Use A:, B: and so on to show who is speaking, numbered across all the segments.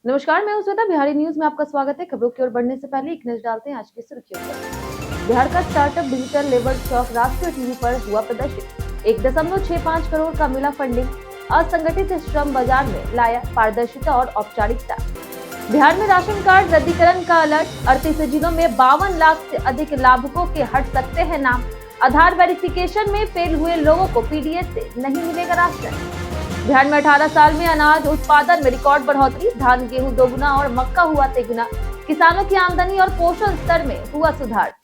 A: नमस्कार, मैं हूं श्वेता। बिहारी न्यूज में आपका स्वागत है। खबरों की ओर बढ़ने से पहले एक नजर डालते हैं आज की सुर्खियों पर। बिहार का स्टार्टअप डिजिटल लेबर चौक राष्ट्रीय टीवी पर हुआ प्रदर्शित। 1.65 करोड़ का मिला फंडिंग। असंगठित श्रम बाजार में लाया पारदर्शिता और औपचारिकता। बिहार में राशन कार्ड रद्दीकरण का अलर्ट। 38 जिलों में 52 लाख से अधिक लाभुकों के हट सकते हैं नाम। आधार वेरिफिकेशन में फेल हुए लोगों को पीडीएस से नहीं मिलेगा राशन। बिहार में 18 साल में अनाज उत्पादन में रिकॉर्ड बढ़ोतरी। धान गेहूं दोगुना और मक्का हुआ तिगुना। किसानों की आमदनी और पोषण स्तर में हुआ सुधार।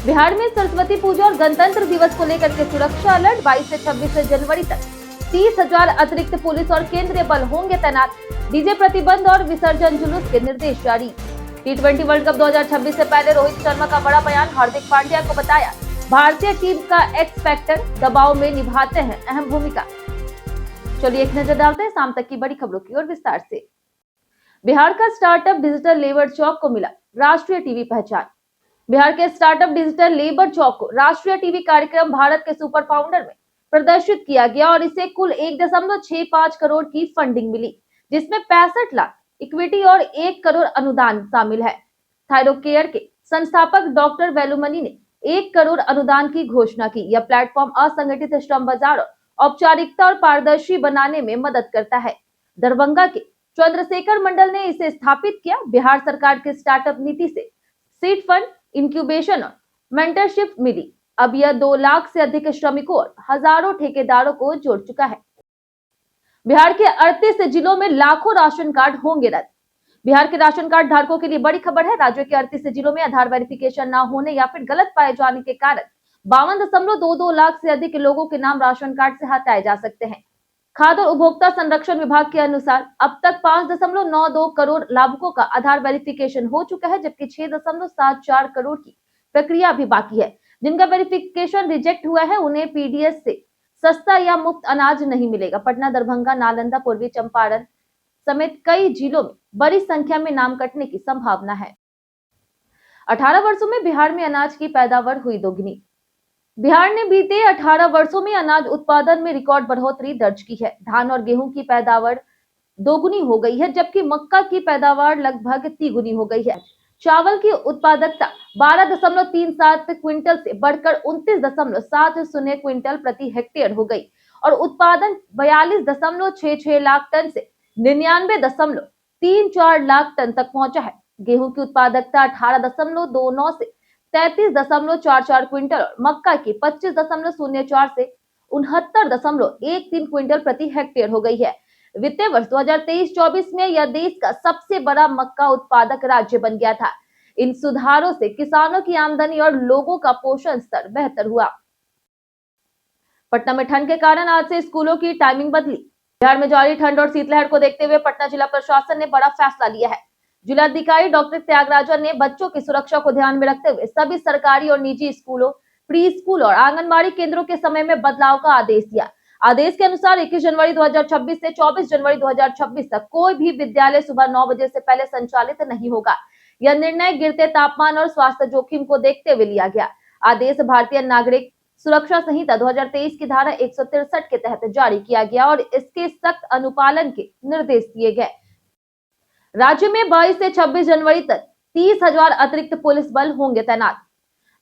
A: बिहार में सरस्वती पूजा और गणतंत्र दिवस को लेकर के सुरक्षा अलर्ट। 22 से 26 जनवरी तक 30,000 अतिरिक्त पुलिस और केंद्रीय बल होंगे तैनात। डीजे प्रतिबंध और विसर्जन जुलूस के निर्देश जारी। T20 वर्ल्ड कप 2026 से पहले रोहित शर्मा का बड़ा बयान। हार्दिक पांड्या को बताया भारतीय टीम का एक्स फैक्टर, दबाव में निभाते हैं अहम भूमिका। चलिए एक नजर डालते हैं शाम तक की बड़ी खबरों की ओर विस्तार से। बिहार का स्टार्टअप डिजिटल लेबर चौक को मिला राष्ट्रीय टीवी पहचान। बिहार के स्टार्टअप डिजिटल लेबर चौक को राष्ट्रीय टीवी कार्यक्रम भारत के सुपर फाउंडर में प्रदर्शित किया गया और इसे कुल 1.65 करोड़ की फंडिंग मिली, जिसमें 65 लाख इक्विटी और 1 करोड़ अनुदान शामिल है। थायरोकेयर के संस्थापक डॉक्टर वेलुमणि ने 1 करोड़ अनुदान की घोषणा की। यह प्लेटफॉर्म असंगठित श्रम बाजार और औपचारिकता और पारदर्शी बनाने में मदद करता है। दरभंगा के चंद्रशेखर मंडल ने इसे स्थापित किया। बिहार सरकार के स्टार्टअप नीति से सीड फंड, इंक्यूबेशन और मेंटरशिप मिली। अब यह 2 लाख से अधिक श्रमिकों और हजारों ठेकेदारों को जोड़ चुका है। बिहार के 38 जिलों में लाखों राशन कार्ड होंगे रद्द। बिहार के राशन कार्ड धारकों के लिए बड़ी खबर है। राज्य के 38 जिलों में आधार वेरिफिकेशन न होने या फिर गलत पाए जाने के कारण 52.22 लाख से अधिक लोगों के नाम राशन कार्ड से हटाए जा सकते हैं। खाद्य और उपभोक्ता संरक्षण विभाग के अनुसार अब तक 5.92 करोड़ लाभुकों का आधार वेरिफिकेशन हो चुका है, जबकि 6.74 करोड़ की प्रक्रिया भी बाकी है। जिनका वेरिफिकेशन रिजेक्ट हुआ है उन्हें पीडीएस से सस्ता या मुफ्त अनाज नहीं मिलेगा। पटना, दरभंगा, नालंदा, पूर्वी चंपारण समेत कई जिलों में बड़ी संख्या में नाम कटने की संभावना है। 18 वर्षों में बिहार में अनाज की पैदावार हुई दोगुनी। बिहार ने बीते 18 वर्षों में अनाज उत्पादन में रिकॉर्ड बढ़ोतरी दर्ज की है। धान और गेहूं की पैदावार दोगुनी हो गई है, जबकि मक्का की पैदावार लगभग तिगुनी हो गई है। चावल की उत्पादकता 12.37 क्विंटल से बढ़कर 29.70 क्विंटल प्रति हेक्टेयर हो गई और उत्पादन 42.66 लाख टन से 99.34 लाख टन तक पहुंचा है। गेहूं की उत्पादकता 18.29 से 33.44 क्विंटल और मक्का की 25.04 से 69.13 क्विंटल प्रति हेक्टेयर हो गई है। वित्तीय वर्ष 2023-24 में यह देश का सबसे बड़ा मक्का उत्पादक राज्य बन गया था। इन सुधारों से किसानों की आमदनी और लोगों का पोषण स्तर बेहतर हुआ। पटना में ठंड के कारण आज से स्कूलों की टाइमिंग बदली। बिहार में जारी ठंड और शीतलहर को देखते हुए पटना जिला प्रशासन ने बड़ा फैसला लिया है। जिलाधिकारी डॉक्टर त्यागराजन ने बच्चों की सुरक्षा को ध्यान में रखते हुए सभी सरकारी और निजी स्कूलों, प्री स्कूल और आंगनबाड़ी केंद्रों के समय में बदलाव का आदेश दिया। आदेश के अनुसार 21 जनवरी 2026 से 24 जनवरी 2026 तक कोई भी विद्यालय सुबह 9 बजे से पहले संचालित नहीं होगा। यह निर्णय गिरते तापमान और स्वास्थ्य जोखिम को देखते हुए लिया गया। आदेश भारतीय नागरिक सुरक्षा संहिता 2023 की धारा 163 के तहत जारी किया गया और इसके सख्त अनुपालन के निर्देश दिए गए। राज्य में 22 से 26 जनवरी तक 30,000 अतिरिक्त पुलिस बल होंगे तैनात।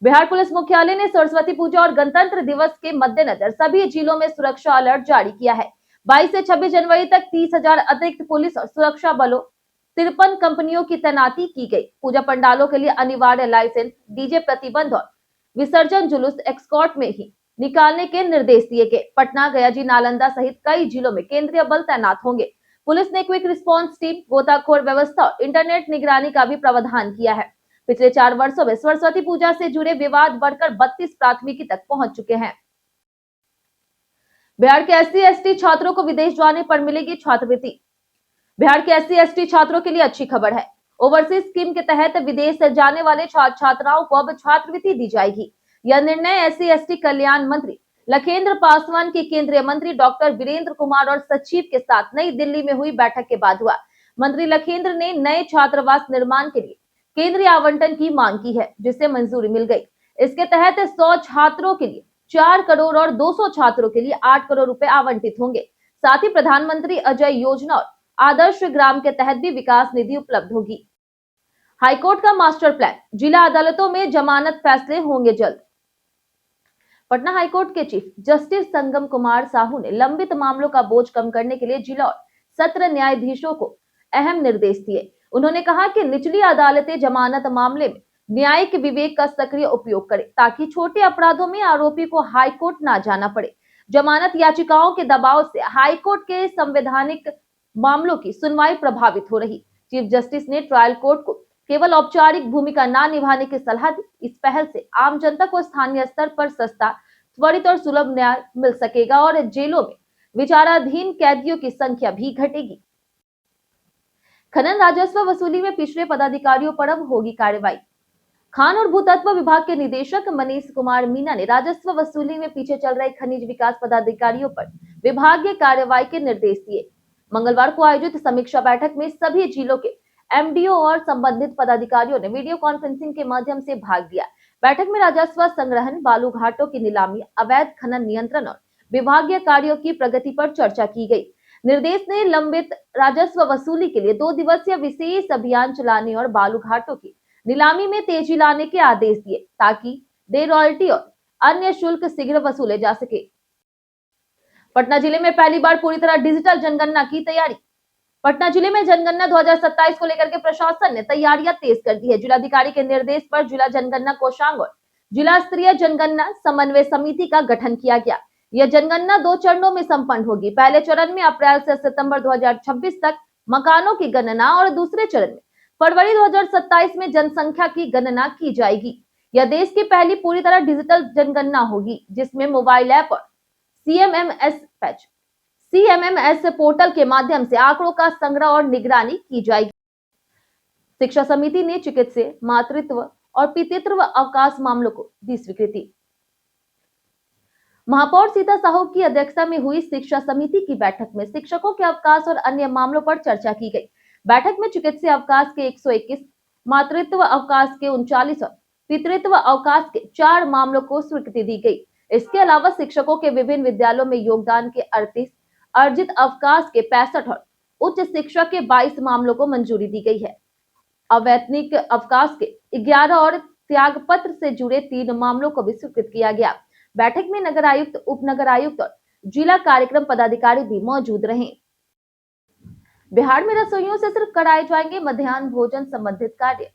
A: बिहार पुलिस मुख्यालय ने सरस्वती पूजा और गणतंत्र दिवस के मद्देनजर सभी जिलों में सुरक्षा अलर्ट जारी किया है। 22 से 26 जनवरी तक 30,000 अतिरिक्त पुलिस और सुरक्षा बलों 53 कंपनियों की तैनाती की गई। पूजा पंडालों के लिए अनिवार्य लाइसेंस, डीजे प्रतिबंध और विसर्जन जुलूस एस्कॉर्ट में ही निकालने के निर्देश दिए गए। पटना, गयाजी, नालंदा सहित कई जिलों में केंद्रीय बल तैनात होंगे। पुलिस ने क्विक रिस्पांस टीम, गोताखोर व्यवस्था और इंटरनेट निगरानी का भी प्रावधान किया है। पिछले 4 वर्षों में सरस्वती पूजा से जुड़े विवाद बढ़कर 32 प्राथमिकी तक पहुंच चुके हैं। बिहार के SC/ST छात्रों को विदेश जाने पर मिलेगी छात्रवृत्ति। बिहार के SC/ST छात्रों के लिए अच्छी खबर है। ओवरसीज स्कीम के तहत विदेश जाने वाले छात्राओं को अब छात्रवृत्ति दी जाएगी। यह निर्णय SC/ST कल्याण मंत्री लखेंद्र पासवान के केंद्रीय मंत्री डॉक्टर वीरेंद्र कुमार और सचिव के साथ नई दिल्ली में हुई बैठक के बाद हुआ। मंत्री लखेंद्र ने नए छात्रावास निर्माण के लिए केंद्रीय आवंटन की मांग की है, जिसे मंजूरी मिल गई। इसके तहत 100 छात्रों के लिए 4 करोड़ और 200 छात्रों के लिए 8 करोड़ रुपए आवंटित होंगे। साथ ही प्रधानमंत्री अजय योजना और आदर्श ग्राम के तहत भी विकास निधि उपलब्ध होगी। हाईकोर्ट का मास्टर प्लान, जिला अदालतों में जमानत फैसले होंगे जल्द। पटना हाईकोर्ट के चीफ जस्टिस संगम कुमार साहू ने लंबित मामलों का बोझ कम करने के लिए जिला और सत्र न्यायाधीशों को अहम निर्देश दिए। उन्होंने कहा कि निचली अदालतें जमानत मामले में न्यायिक विवेक का सक्रिय उपयोग करें ताकि छोटे अपराधों में आरोपी को हाईकोर्ट ना जाना पड़े। जमानत याचिकाओं के दबाव से हाईकोर्ट के संवैधानिक मामलों की सुनवाई प्रभावित हो रही। चीफ जस्टिस ने ट्रायल कोर्ट को केवल औपचारिक भूमिका न निभाने की सलाह दी। इस पहल से आम जनता को स्थानीय स्तर पर सस्ता, त्वरित और सुलभ न्याय मिल सकेगा और जेलों में विचाराधीन कैदियों की संख्या भी घटेगी। खनन राजस्व वसूली में पिछड़े पदाधिकारियों पर अब होगी कार्रवाई। खान और भूतत्व विभाग के निदेशक मनीष कुमार मीना ने राजस्व वसूली में पीछे चल रहे खनिज विकास पदाधिकारियों पर विभागीय कार्रवाई के निर्देश दिए। मंगलवार को आयोजित समीक्षा बैठक में सभी जिलों के एमडीओ और संबंधित पदाधिकारियों ने वीडियो कॉन्फ्रेंसिंग के माध्यम से भाग लिया। बैठक में राजस्व संग्रहण, बालू घाटों की नीलामी, अवैध खनन नियंत्रण और विभागीय कार्यों की प्रगति पर चर्चा की गई। निर्देश ने लंबित राजस्व वसूली के लिए 2 दिवसीय विशेष अभियान चलाने और बालू घाटों की नीलामी में तेजी लाने के आदेश दिए ताकि दे रॉयल्टी और अन्य शुल्क शीघ्र वसूले जा सके। पटना जिले में पहली बार पूरी तरह डिजिटल जनगणना की तैयारी। पटना जिले में जनगणना 2027 को लेकर के प्रशासन ने तैयारियां तेज कर दी है। जिलाधिकारी के निर्देश पर जिला जनगणना कोषांग और जिला स्तरीय जनगणना समन्वय समिति का गठन किया गया। यह जनगणना 2 चरणों में संपन्न होगी। पहले चरण में अप्रैल से सितंबर 2026 तक मकानों की गणना और दूसरे चरण में फरवरी 2027 में जनसंख्या की गणना की जाएगी। यह देश की पहली पूरी तरह डिजिटल जनगणना होगी जिसमें मोबाइल ऐप और सीएमएमएस पोर्टल के माध्यम से आंकड़ों का संग्रह और निगरानी की जाएगी। शिक्षा समिति ने चिकित्सीय, मातृत्व और पितृत्व अवकाश मामलों को दी स्वीकृति। महापौर सीता साहू की अध्यक्षता में हुई शिक्षा समिति की बैठक में शिक्षकों के अवकाश और अन्य मामलों पर चर्चा की गई। बैठक में चिकित्सीय अवकाश के 121, मातृत्व अवकाश के 39 और पितृत्व अवकाश के 4 मामलों को स्वीकृति दी गई। इसके अलावा शिक्षकों के विभिन्न विद्यालयों में योगदान के 38, अर्जित अवकाश के 65 और उच्च शिक्षा के 22 मामलों को मंजूरी दी गई है। अवैतनिक अवकाश के 11 और त्यागपत्र से जुड़े 3 मामलों को भी स्वीकृत किया गया। बैठक में नगर आयुक्त, उप नगर आयुक्त और जिला कार्यक्रम पदाधिकारी भी मौजूद रहे। बिहार में रसोइयों से सिर्फ कराए जाएंगे मध्याह्न भोजन संबंधित कार्य।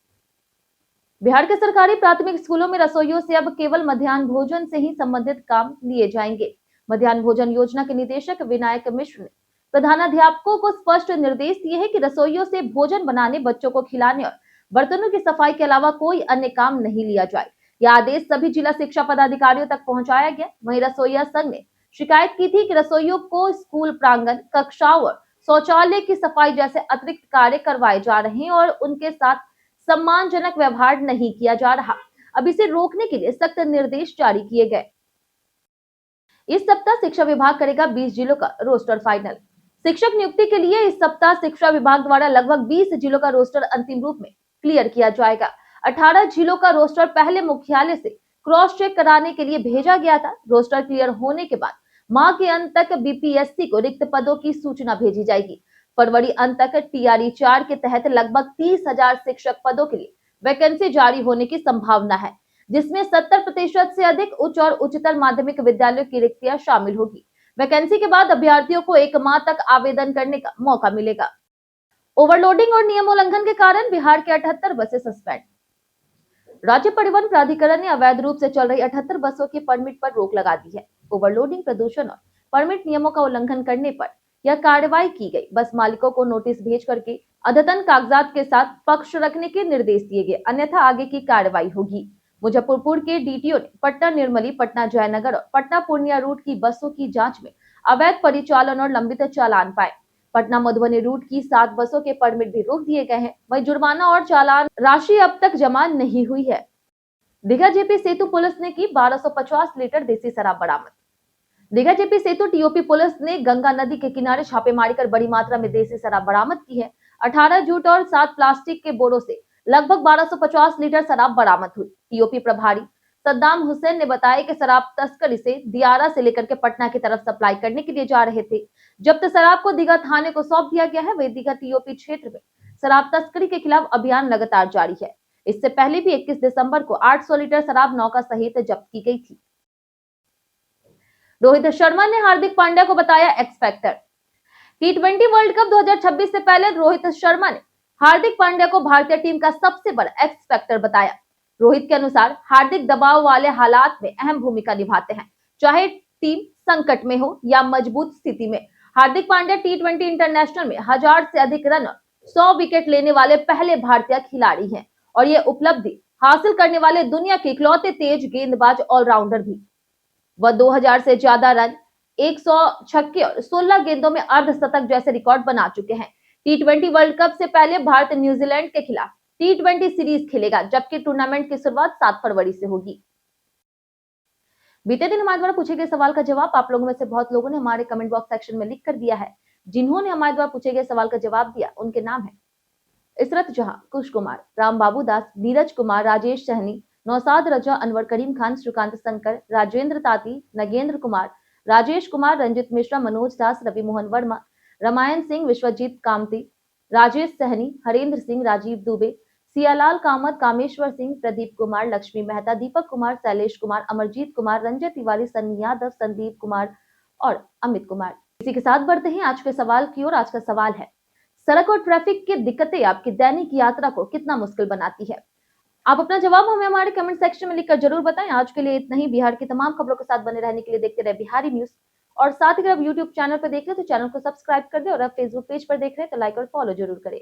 A: बिहार के सरकारी प्राथमिक स्कूलों में रसोइयों से अब केवल मध्याह्न भोजन से ही संबंधित काम लिए जाएंगे। मध्याह्न भोजन योजना के निदेशक विनायक मिश्र ने प्रधानाध्यापकों को स्पष्ट निर्देश दिए हैं कि रसोइयों से भोजन बनाने, बच्चों को खिलाने और बर्तनों की सफाई के अलावा कोई अन्य काम नहीं लिया जाए। यह आदेश सभी जिला शिक्षा पदाधिकारियों तक पहुंचाया गया। वहीं रसोइया संघ ने शिकायत की थी कि रसोइयों को स्कूल प्रांगण, कक्षाओं और शौचालय की सफाई जैसे अतिरिक्त कार्य करवाए जा रहे हैं और उनके साथ सम्मानजनक व्यवहार नहीं किया जा रहा। अब इसे रोकने के लिए सख्त निर्देश जारी किए गए। इस सप्ताह शिक्षा विभाग करेगा 20 जिलों का रोस्टर फाइनल। शिक्षक नियुक्ति के लिए इस सप्ताह शिक्षा विभाग द्वारा लगभग 20 जिलों का रोस्टर अंतिम रूप में क्लियर किया जाएगा। 18 जिलों का रोस्टर पहले मुख्यालय से क्रॉस चेक कराने के लिए भेजा गया था। रोस्टर क्लियर होने के बाद माह के अंत तक बीपीएससी को रिक्त पदों की सूचना भेजी जाएगी। फरवरी अंत तक टीआरई 4 के तहत लगभग 30,000 शिक्षक पदों के लिए वैकेंसी जारी होने की संभावना है, जिसमें 70% से अधिक उच्च और उच्चतर माध्यमिक विद्यालयों की रिक्तियां शामिल होगी। वैकेंसी के बाद अभ्यर्थियों को 1 माह तक आवेदन करने का मौका मिलेगा। ओवरलोडिंग और नियमोल्लंघन के कारण बिहार के 78 बसें सस्पेंड। राज्य परिवहन प्राधिकरण ने अवैध रूप से चल रही 78 बसों के परमिट पर रोक लगा दी है। ओवरलोडिंग, प्रदूषण और परमिट नियमों का उल्लंघन करने पर यह कार्रवाई की गई। बस मालिकों को नोटिस भेज करके अद्यतन कागजात के साथ पक्ष रखने के निर्देश दिए गए, अन्यथा आगे की कार्रवाई होगी। मुजफ्फरपुर के डीटीओ ने पटना निर्मली, पटना जयनगर और पटना पूर्णिया रूट की बसों की जांच में अवैध परिचालन और लंबित चालान पाए। पटना मधुबनी रूट की 7 बसों के परमिट भी रोक दिए गए हैं। वहीं जुर्माना और चालान राशि अब तक जमा नहीं हुई है। दीघा जेपी सेतु पुलिस ने की 1250 लीटर देसी शराब बरामद। दीघा जेपी सेतु टीओपी पुलिस ने गंगा नदी के किनारे छापेमारी कर बड़ी मात्रा में देसी शराब बरामद की है। 18 जूट और 7 प्लास्टिक के बोरों से लगभग 1250 लीटर शराब बरामद हुई। टीओपी प्रभारी सद्दाम हुसैन ने बताया कि शराब तस्करी से दियारा से लेकर के पटना की तरफ सप्लाई करने के लिए जा रहे थे। जब्त शराब को दीघा थाने को सौंप दिया गया है। वही दीघा टीओपी क्षेत्र में शराब तस्करी के खिलाफ अभियान लगातार जारी है। इससे पहले भी 21 दिसंबर को 800 लीटर शराब नौका सहित जब्त की गई थी। रोहित शर्मा ने हार्दिक पांड्या को बताया x factor. T20 world cup 2026 से पहले रोहित शर्मा ने हार्दिक पांड्या को भारतीय टीम का सबसे बड़ा एक्स फैक्टर बताया। रोहित के अनुसार हार्दिक दबाव वाले हालात में अहम भूमिका निभाते हैं, चाहे टीम संकट में हो या मजबूत स्थिति में। हार्दिक पांड्या T20 इंटरनेशनल में 1000 से अधिक रन और 100 विकेट लेने वाले पहले भारतीय खिलाड़ी हैं और ये उपलब्धि हासिल करने वाले दुनिया के इकलौते तेज गेंदबाज ऑलराउंडर भी। वह 2000 से ज्यादा रन, 100 छक्के और 16 गेंदों में अर्धशतक जैसे रिकॉर्ड बना चुके हैं। T20 वर्ल्ड कप से पहले भारत न्यूजीलैंड के खिलाफ T20 सीरीज खेलेगा, जबकि टूर्नामेंट की शुरुआत 7 फरवरी से होगी। बीते दिन हमारे द्वारा पूछे गए सवाल का जवाब आप लोगों में से बहुत लोगों ने हमारे कमेंट बॉक्स सेक्शन में लिख कर दिया है। जिन्होंने हमारे द्वारा पूछे गए सवाल का जवाब दिया उनके नाम है इशरत जहां, कुश कुमार, राम बाबू दास, नीरज कुमार, राजेश सहनी, नौसाद रजा, अनवर करीम खान, श्रीकांत शंकर, राजेंद्र ताती, नगेंद्र कुमार, राजेश कुमार, रंजित मिश्रा, मनोज दास, रवि मोहन वर्मा, रामायण सिंह, विश्वजीत कामती, राजेश सहनी, हरेंद्र सिंह, राजीव दुबे, सियालाल कामत, कामेश्वर सिंह, प्रदीप कुमार, लक्ष्मी मेहता, दीपक कुमार, शैलेश कुमार, अमरजीत कुमार, रंजय तिवारी, सन्नी यादव, संदीप कुमार और अमित कुमार। इसी के साथ बढ़ते हैं आज के सवाल की ओर। आज का सवाल है, सड़क और ट्रैफिक की दिक्कतें आपकी दैनिक यात्रा को कितना मुश्किल बनाती है? आप अपना जवाब हमें हमारे कमेंट सेक्शन में लिखकर जरूर बताएं। आज के लिए इतना ही। बिहार की तमाम खबरों के साथ बने रहने के लिए देखते रहे बिहारी न्यूज और साथ ही अगर आप यूट्यूब चैनल पर देख रहे हैं तो चैनल को सब्सक्राइब कर दे और आप फेसबुक पेज पर देख रहे हैं तो लाइक और फॉलो जरूर करें।